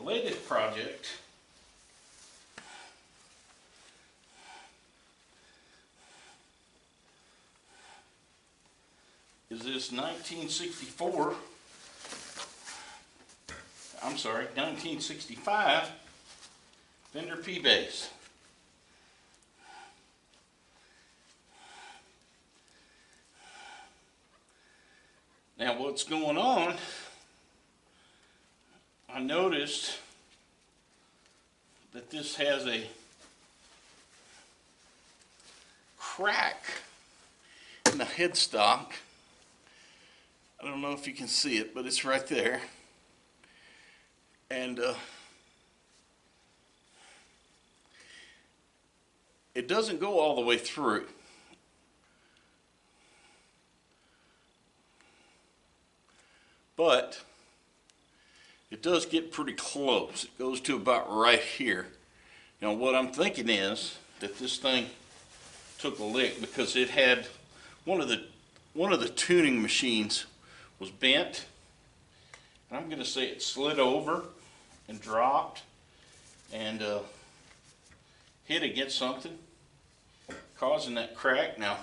The latest project is this 1965 Fender P Bass. Now what's going on, I noticed that this has a crack in the headstock. I don't know if you can see it, but it's right there. And it doesn't go all the way through. But it does get pretty close. It goes to about right here. Now what I'm thinking is that this thing took a lick because it had one of the tuning machines was bent, and I'm going to say it slid over and dropped and hit against something, causing that crack. Now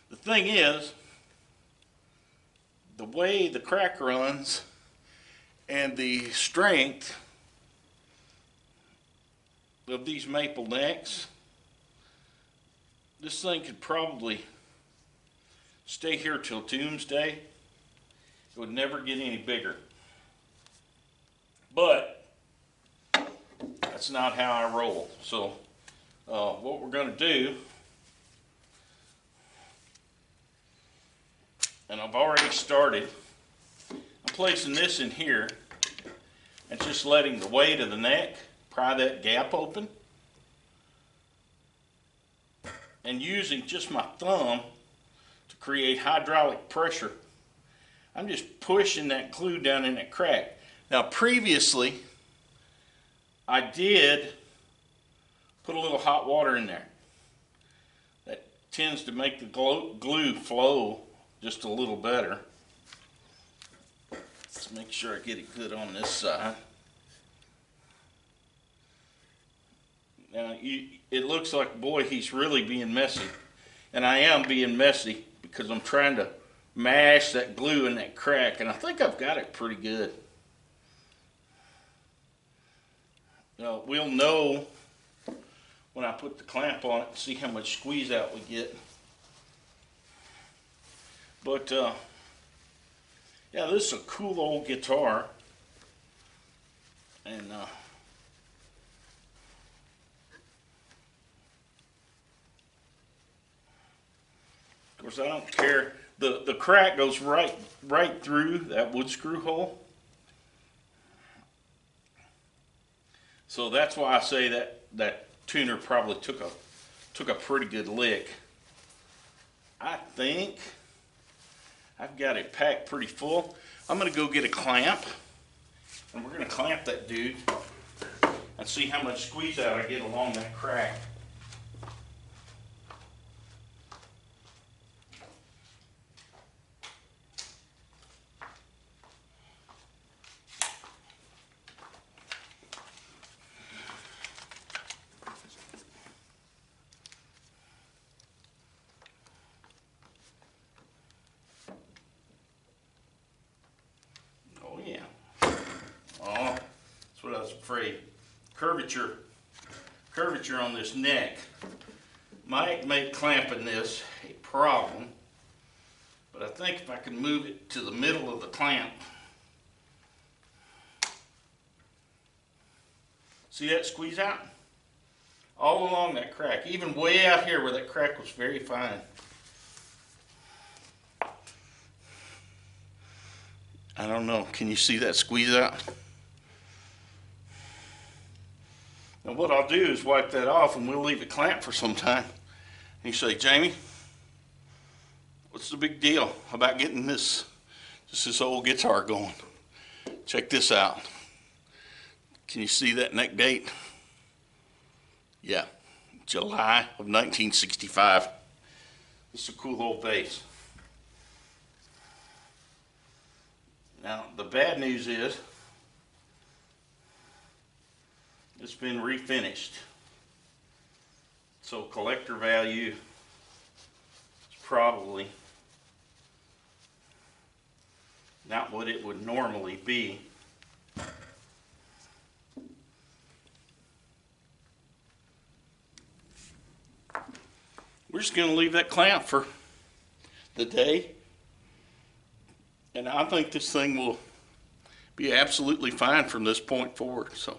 the thing is, the way the crack runs and the strength of these maple necks, this thing could probably stay here till doomsday. It would never get any bigger. But that's not how I roll. So what we're going to do, and I've already started, I'm placing this in here and just letting the weight of the neck pry that gap open, and using just my thumb to create hydraulic pressure. I'm just pushing that glue down in that crack. Now previously I did put a little hot water in there. That tends to make the glue flow just a little better. Let's make sure I get it good on this side. Now it looks like, boy, he's really being messy. And I am being messy because I'm trying to mash that glue in that crack, and I think I've got it pretty good. We'll know when I put the clamp on it and see how much squeeze out we get. But yeah, this is a cool old guitar, and of course I don't care. The crack goes right through that wood screw hole. So that's why I say that tuner probably took a pretty good lick. I think I've got it packed pretty full. I'm going to go get a clamp, and we're going to clamp that dude and see how much squeeze out I get along that crack. Afraid. Curvature on this neck might make clamping this a problem, but I think if I can move it to the middle of the clamp, see that squeeze out? All along that crack, even way out here where that crack was very fine. I don't know, can you see that squeeze out? And what I'll do is wipe that off, and we'll leave it clamped for some time. And you say, Jamie, what's the big deal about getting this old guitar going? Check this out. Can you see that neck date? Yeah, July of 1965. This is a cool old bass. Now, the bad news is that's been refinished. So collector value is probably not what it would normally be. We're just going to leave that clamp for the day, and I think this thing will be absolutely fine from this point forward. So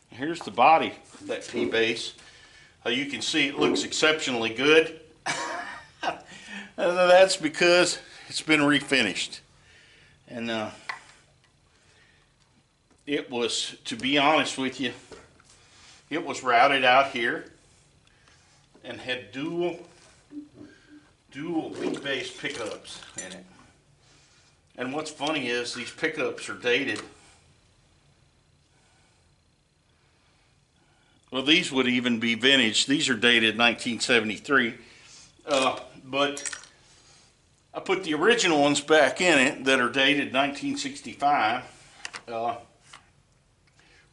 here's the body of that P-Bass. You can see it looks exceptionally good. And that's because it's been refinished. And it was, to be honest with you, it was routed out here and had dual P-Bass pickups in it. And what's funny is these pickups are dated. Well, these would even be vintage. These are dated 1973. But I put the original ones back in it that are dated 1965.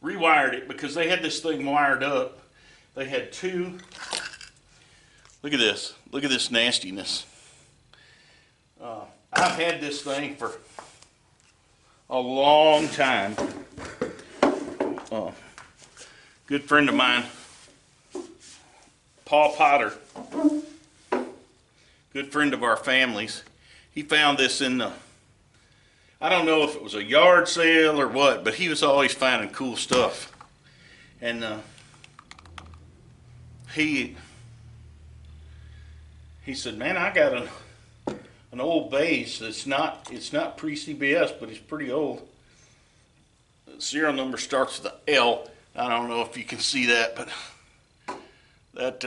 Rewired it because they had this thing wired up. They had two. Look at this. Look at this nastiness. I've had this thing for a long time. Good friend of mine, Paul Potter, good friend of our family's, he found this in the, I don't know if it was a yard sale or what, but he was always finding cool stuff. And he said, man, I got an old bass that's it's not pre-CBS, but it's pretty old. The serial number starts with the L. I don't know if you can see that, but that's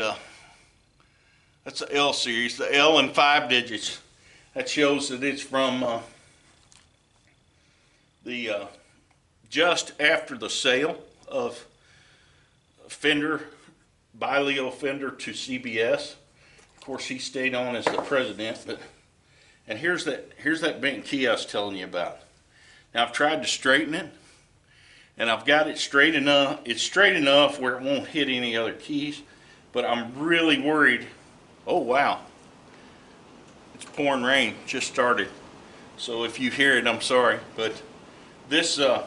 the L series. The L in 5 digits. That shows that it's from just after the sale of Fender, by Leo Fender to CBS. Of course, he stayed on as the president. And here's that bent key I was telling you about. Now I've tried to straighten it. And I've got it straight enough. It's straight enough where it won't hit any other keys. But I'm really worried. Oh, wow. It's pouring rain. Just started. So if you hear it, I'm sorry. But this, to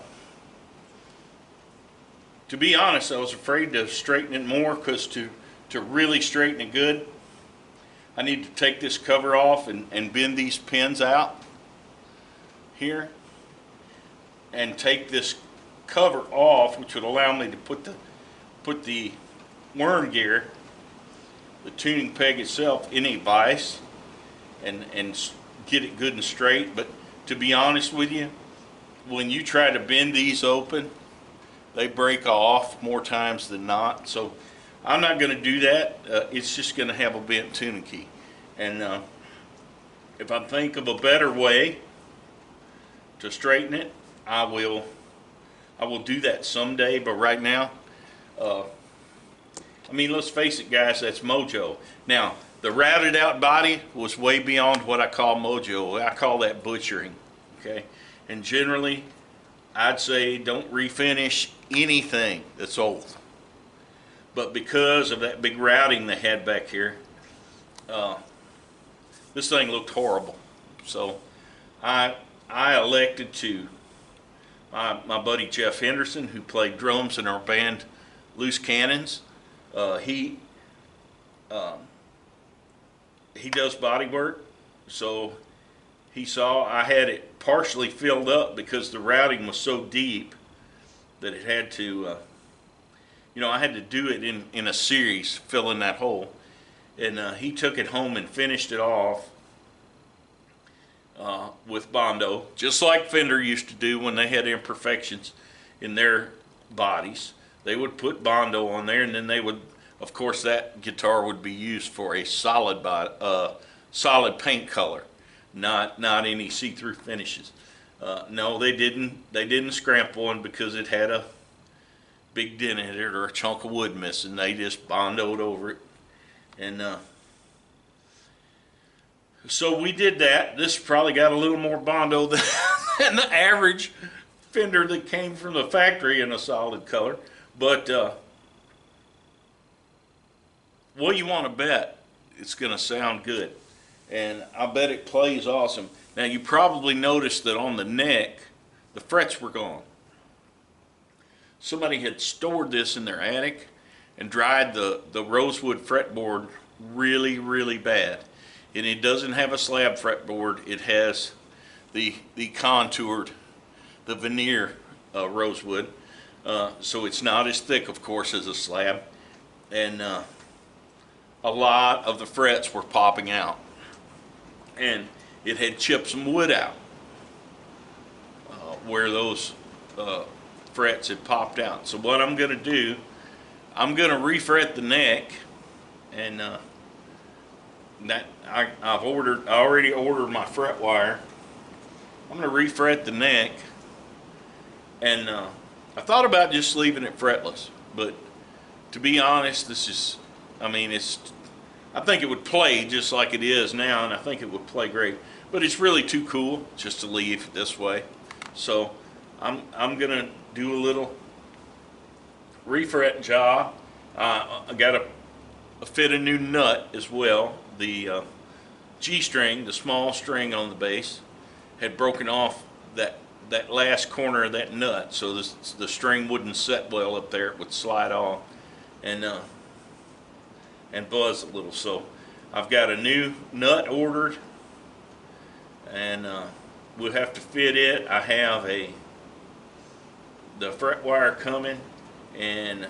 be honest, I was afraid to straighten it more because to really straighten it good, I need to take this cover off and bend these pins out here and take this cover off, which would allow me to put the worm gear, the tuning peg itself, in a vise and get it good and straight. But to be honest with you, when you try to bend these open, they break off more times than not. So I'm not going to do that. It's just going to have a bent tuning key. And if I think of a better way to straighten it, I will do that someday. But right now, I mean, let's face it, guys, that's mojo. Now, the routed out body was way beyond what I call mojo. I call that butchering, okay? And generally, I'd say don't refinish anything that's old. But because of that big routing they had back here, this thing looked horrible. So I elected to, my buddy Jeff Henderson, who played drums in our band Loose Cannons, he does body work. So he saw I had it partially filled up because the routing was so deep that it had to, I had to do it in a series, filling that hole. And he took it home and finished it off with Bondo, just like Fender used to do when they had imperfections in their bodies. They would put Bondo on there, and then they would, of course, that guitar would be used for a solid paint color, not any see-through finishes. No, they didn't scramp one because it had a big dent in it or a chunk of wood missing. They just Bondoed over it. And so we did that. This probably got a little more Bondo than the average fender that came from the factory in a solid color. But what you want to bet it's going to sound good. And I bet it plays awesome. Now you probably noticed that on the neck, the frets were gone. Somebody had stored this in their attic and dried the rosewood fretboard really, really bad. And it doesn't have a slab fretboard. It has the contoured, the veneer rosewood. So it's not as thick, of course, as a slab. And a lot of the frets were popping out. And it had chipped some wood out where those frets had popped out. So what I'm going to do, I'm going to refret the neck, and that I already ordered my fret wire. I'm going to refret the neck, and I thought about just leaving it fretless, but to be honest, this is, I mean, I think it would play just like it is now, and I think it would play great. But it's really too cool just to leave this way. So I'm gonna do a little refret job. I got to fit a new nut as well. The G string, the small string on the bass, had broken off that last corner of that nut, so the string wouldn't set well up there. It would slide off and buzz a little. So I've got a new nut ordered, and we'll have to fit it. I have the fret wire coming, and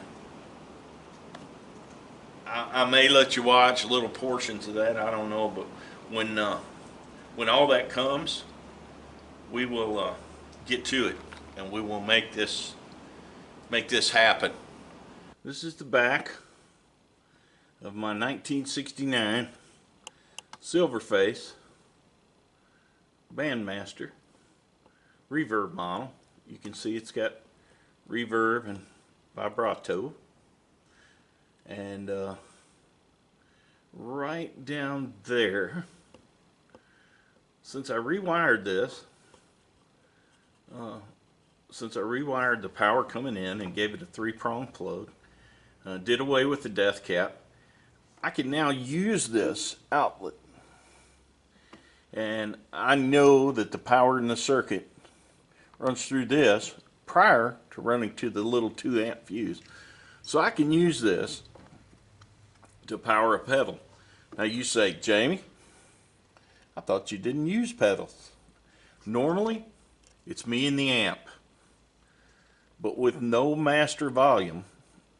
I may let you watch little portions of that. I don't know, but when all that comes, we will get to it, and we will make this happen. This is the back of my 1969 Silverface Bandmaster reverb model. You can see it's got reverb and vibrato, and right down there, since I rewired this, since I rewired the power coming in and gave it a 3-prong plug, did away with the death cap, I can now use this outlet. And I know that the power in the circuit runs through this prior to running to the little 2-amp fuse. So I can use this to power a pedal. Now you say, Jamie, I thought you didn't use pedals. Normally, it's me and the amp. But with no master volume,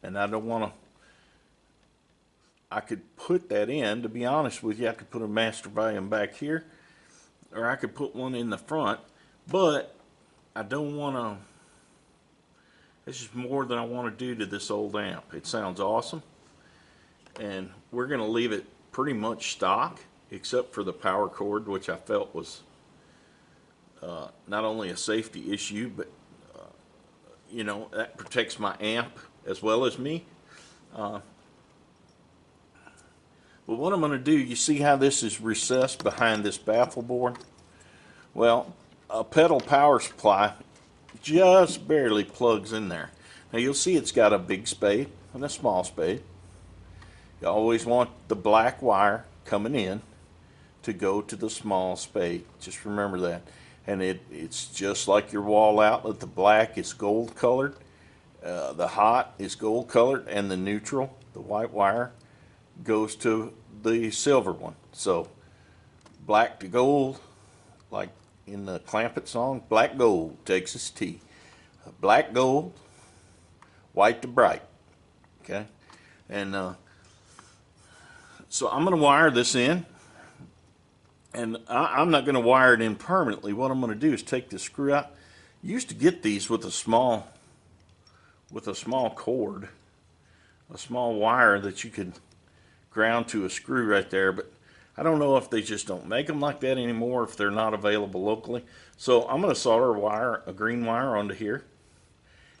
and I don't want to, I could put that in, to be honest with you. I could put a master volume back here, or I could put one in the front, but I don't want to, it's just more than I want to do to this old amp. It sounds awesome, and we're going to leave it pretty much stock, except for the power cord, which I felt was not only a safety issue, but you know, that protects my amp as well as me. But what I'm going to do, you see how this is recessed behind this baffle board? Well, a pedal power supply just barely plugs in there. Now you'll see it's got a big spade and a small spade. You always want the black wire coming in to go to the small spade. Just remember that. And it's just like your wall outlet. The black is gold colored, the hot is gold colored, and the neutral, the white wire, goes to the silver one. So black to gold, like in the Clampett song, black gold, Texas tea. Black gold, white to bright. Okay, and so I'm going to wire this in, and I'm not going to wire it in permanently. What I'm going to do is take this screw out. You used to get these with a small cord, a small wire that you could ground to a screw right there, but I don't know if they just don't make them like that anymore, if they're not available locally. So I'm going to solder a green wire onto here,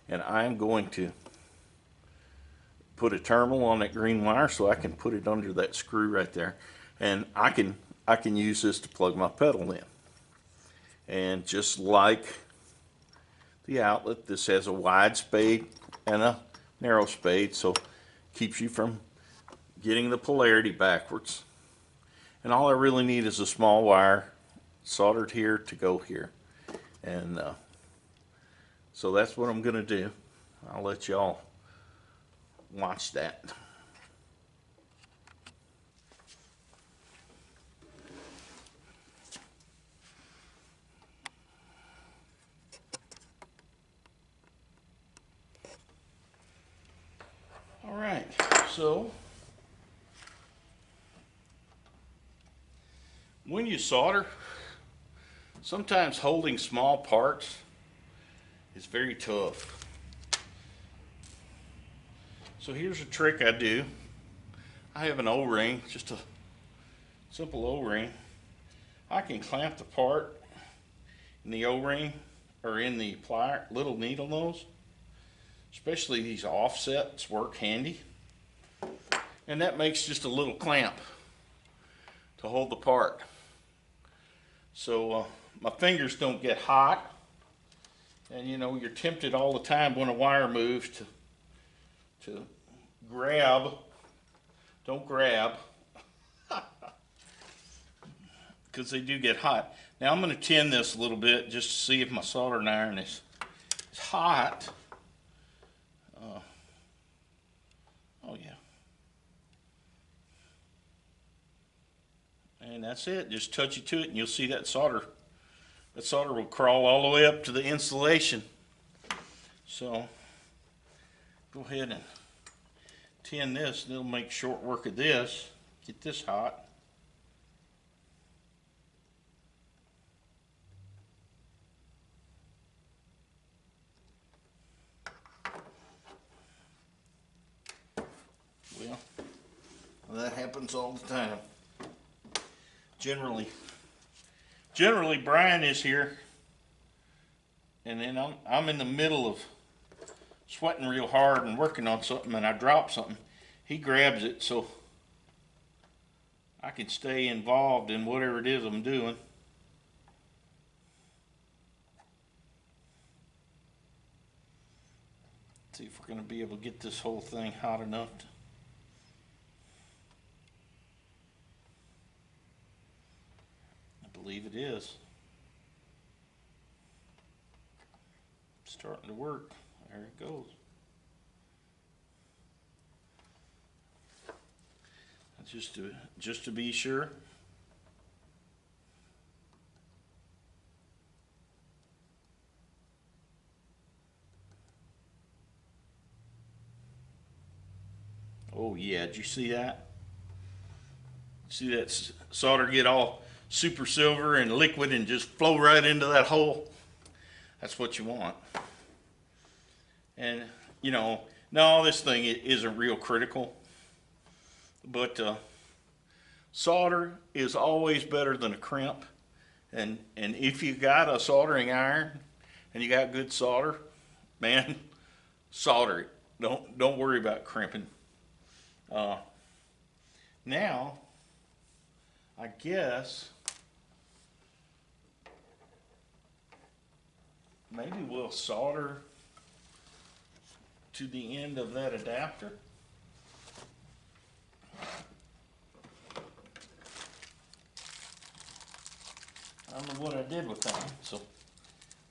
and I'm going to put a terminal on that green wire so I can put it under that screw right there, and I can use this to plug my pedal in. And just like the outlet. This has a wide spade and a narrow spade, so keeps you from getting the polarity backwards. And all I really need is a small wire soldered here to go here. And so that's what I'm going to do. I'll let y'all watch that. All right, so when you solder, sometimes holding small parts is very tough. So here's a trick I do. I have an O-ring, just a simple O-ring. I can clamp the part in the O-ring or in the plier, little needle nose. Especially these offsets work handy. And that makes just a little clamp to hold the part. So my fingers don't get hot. And you know, you're tempted all the time when a wire moves to grab. Don't grab. Because they do get hot. Now I'm going to tin this a little bit just to see if my soldering iron is hot. Oh yeah. And that's it. Just touch it to it and you'll see that solder. That solder will crawl all the way up to the insulation. So go ahead and tin this and it'll make short work of this. Get this hot. Well, that happens all the time. Generally Brian is here, and then I'm in the middle of sweating real hard and working on something, and I drop something. He grabs it so I can stay involved in whatever it is I'm doing. Let's see if we're going to be able to get this whole thing hot enough to believe it is. Starting to work. There it goes. Just to be sure. Oh yeah, did you see that? See that solder get all super silver and liquid and just flow right into that hole? That's what you want. And you know, no, this thing isn't real critical, but solder is always better than a crimp. And if you got a soldering iron and you got good solder, man, solder it. Don't worry about crimping. Now, I guess maybe we'll solder to the end of that adapter. I don't know what I did with that one, so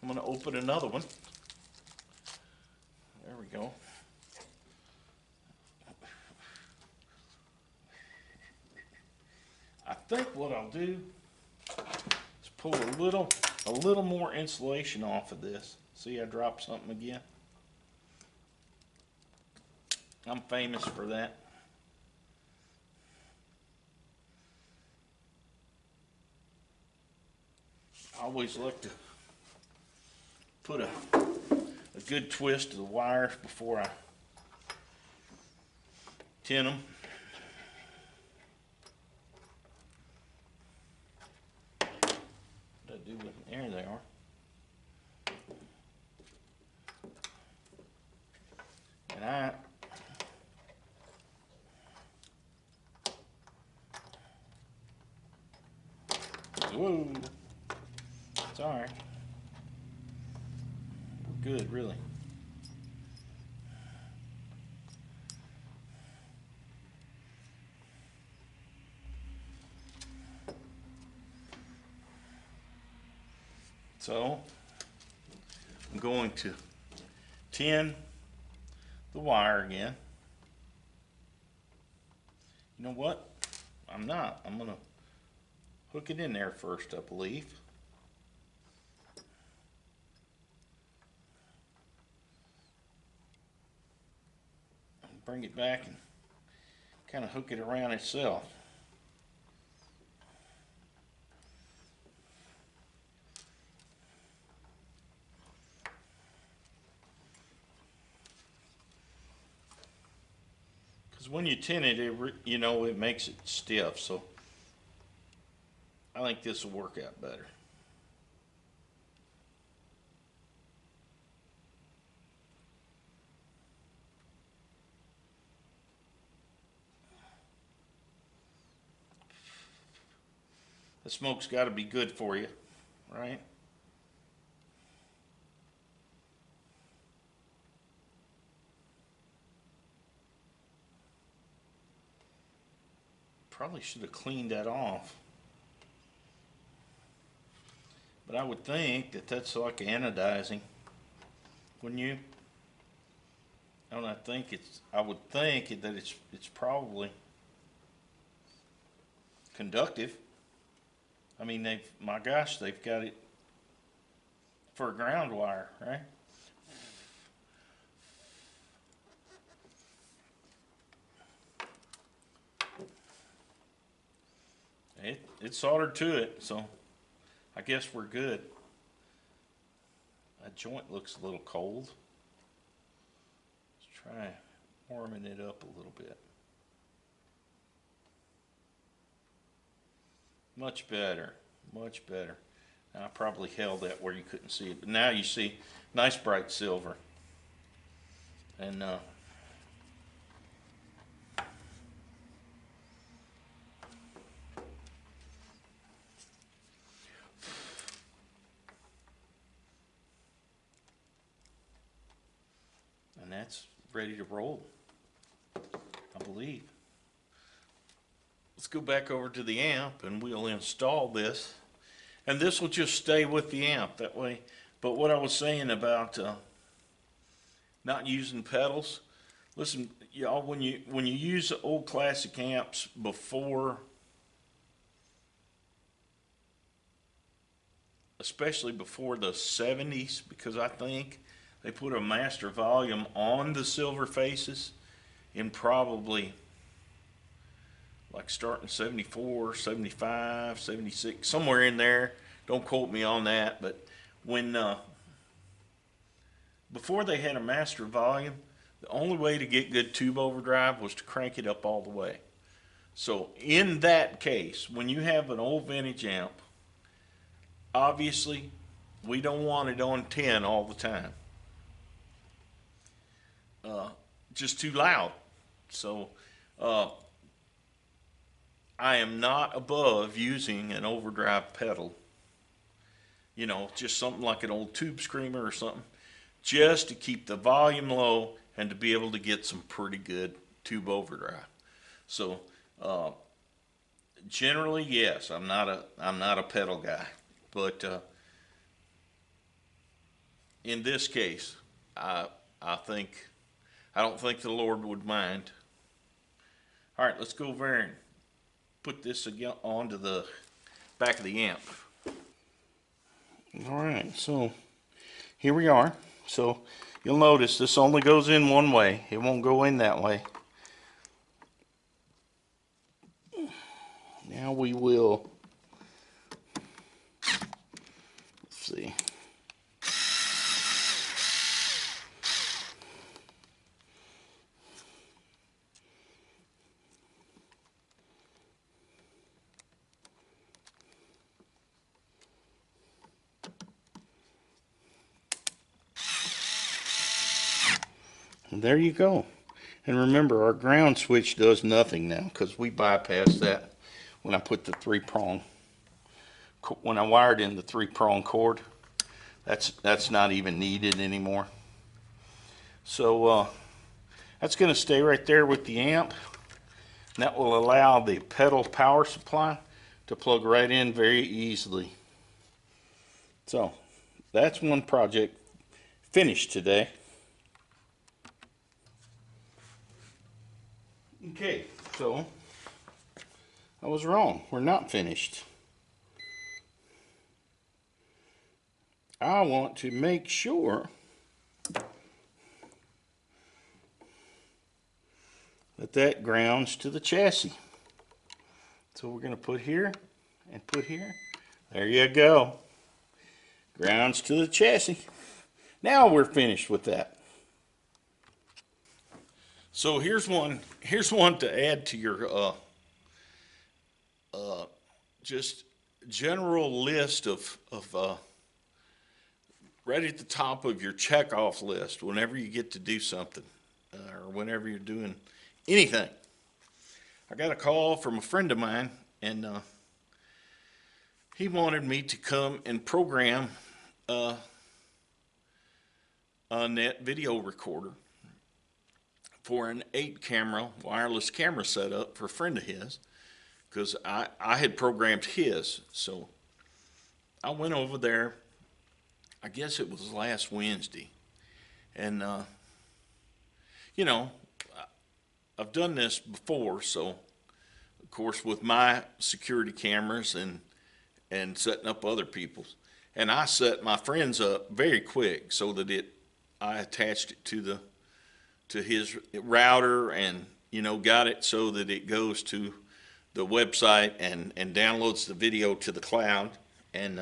I'm going to open another one. There we go. I think what I'll do is pull a little more insulation off of this. See, I dropped something again. I'm famous for that. I always like to put a good twist to the wires before I tin them. What I do with them? There they are. And whoa, it's all right. good, really. So I'm going to tin the wire again. You know what? I'm not. I'm going to hook it in there first, I believe. Bring it back and kind of hook it around itself. Because when you tin it, you know, it makes it stiff. So I think this will work out better. The smoke's got to be good for you, right? Probably should have cleaned that off. But I would think that that's like anodizing, wouldn't you? I would think that it's probably conductive. I mean, my gosh, they've got it for a ground wire, right? It's soldered to it, so I guess we're good. That joint looks a little cold. Let's try warming it up a little bit. Much better, much better. Now, I probably held that where you couldn't see it, but now you see nice bright silver. And that's ready to roll, I believe. Let's go back over to the amp and we'll install this. And this will just stay with the amp that way. But what I was saying about not using pedals, listen, y'all, when you use old classic amps before, especially before the 70s, because I think they put a master volume on the silver faces in probably like starting 74, 75, 76, somewhere in there. Don't quote me on that, but when before they had a master volume, the only way to get good tube overdrive was to crank it up all the way. So in that case, when you have an old vintage amp, obviously we don't want it on 10 all the time. Just too loud. So I am not above using an overdrive pedal, you know, just something like an old tube screamer or something, just to keep the volume low and to be able to get some pretty good tube overdrive. So generally, yes, I'm not a pedal guy, but in this case, I don't think the Lord would mind. All right, let's go over and put this again onto the back of the amp. All right, so here we are. So you'll notice this only goes in one way. It won't go in that way. Now we will, let's see. And there you go. And remember, our ground switch does nothing now because we bypassed that when I put the when I wired in the 3-prong cord. That's not even needed anymore. So that's going to stay right there with the amp. And that will allow the pedal power supply to plug right in very easily. So that's one project finished today. Okay, so I was wrong. We're not finished. I want to make sure that grounds to the chassis. So we're going to put here and put here. There you go. Grounds to the chassis. Now we're finished with that. So here's one to add to your just general list of right at the top of your checkoff list whenever you get to do something or whenever you're doing anything. I got a call from a friend of mine, and he wanted me to come and program a net video recorder for an 8-camera wireless camera setup for a friend of his, because I had programmed his. So I went over there, I guess it was last Wednesday, and you know, I've done this before, so of course with my security cameras and setting up other people's, and I set my friends up very quick so that I attached it to his router, and got it so that it goes to the website and downloads the video to the cloud. And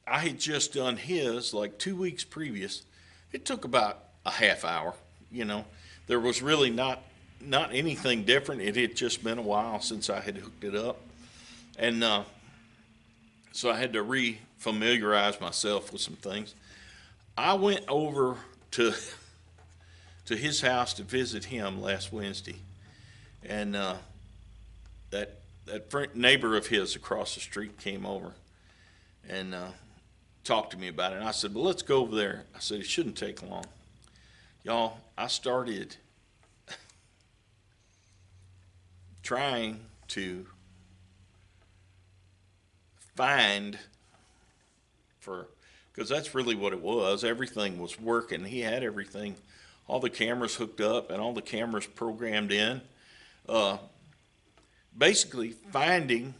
I had just done his like 2 weeks previous. It took about a half hour. There was really not anything different. It had just been a while since I had hooked it up, and so I had to re-familiarize myself with some things. I went over to his house to visit him last Wednesday, and that neighbor of his across the street came over and talked to me about it. And I said, well, let's go over there. I said, it shouldn't take long. Y'all, I started trying to find because that's really what it was. Everything was working. He had everything, all the cameras hooked up and all the cameras programmed in. Basically finding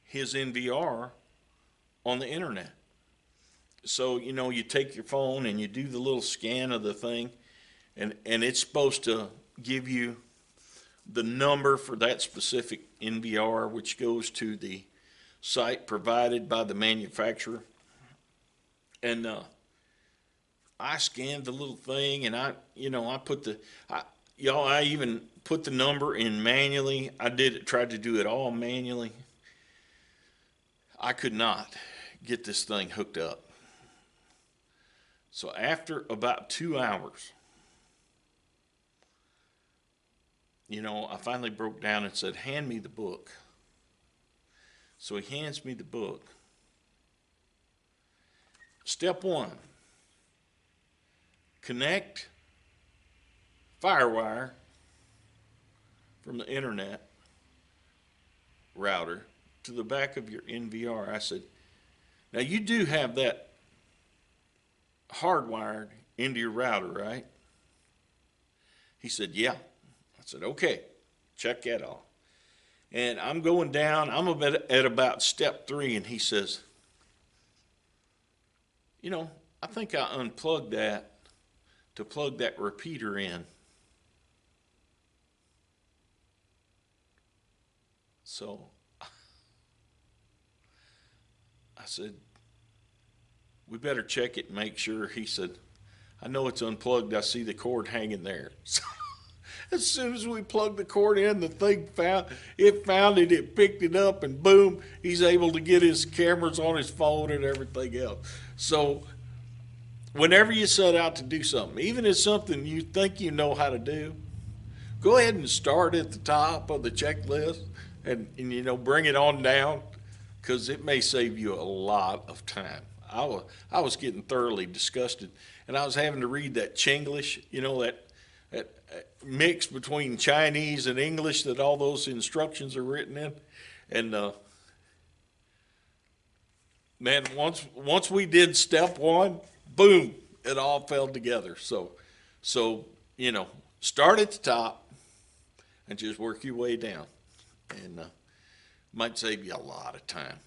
his NVR on the internet. So, you take your phone and you do the little scan of the thing, and it's supposed to give you the number for that specific NVR, which goes to the site provided by the manufacturer. And I scanned the little thing, and I even put the number in manually. Tried to do it all manually. I could not get this thing hooked up. So after about 2 hours, I finally broke down and said, hand me the book. So he hands me the book. Step 1, connect FireWire from the internet router to the back of your NVR. I said, now you do have that hardwired into your router, right? He said, yeah. I said, okay, check that off. And I'm going down, I'm at about step 3, and he says, I think I unplugged that to plug that repeater in. So I said, we better check it and make sure. He said, I know it's unplugged. I see the cord hanging there. So as soon as we plugged the cord in, the thing found it, it picked it up, and boom, he's able to get his cameras on his phone and everything else. So whenever you set out to do something, even if it's something you think you know how to do, go ahead and start at the top of the checklist and bring it on down, because it may save you a lot of time. I was getting thoroughly disgusted, and I was having to read that Chinglish, you know, that mix between Chinese and English that all those instructions are written in. And man, once we did step one, boom, it all fell together. So you know, start at the top and just work your way down, and might save you a lot of time.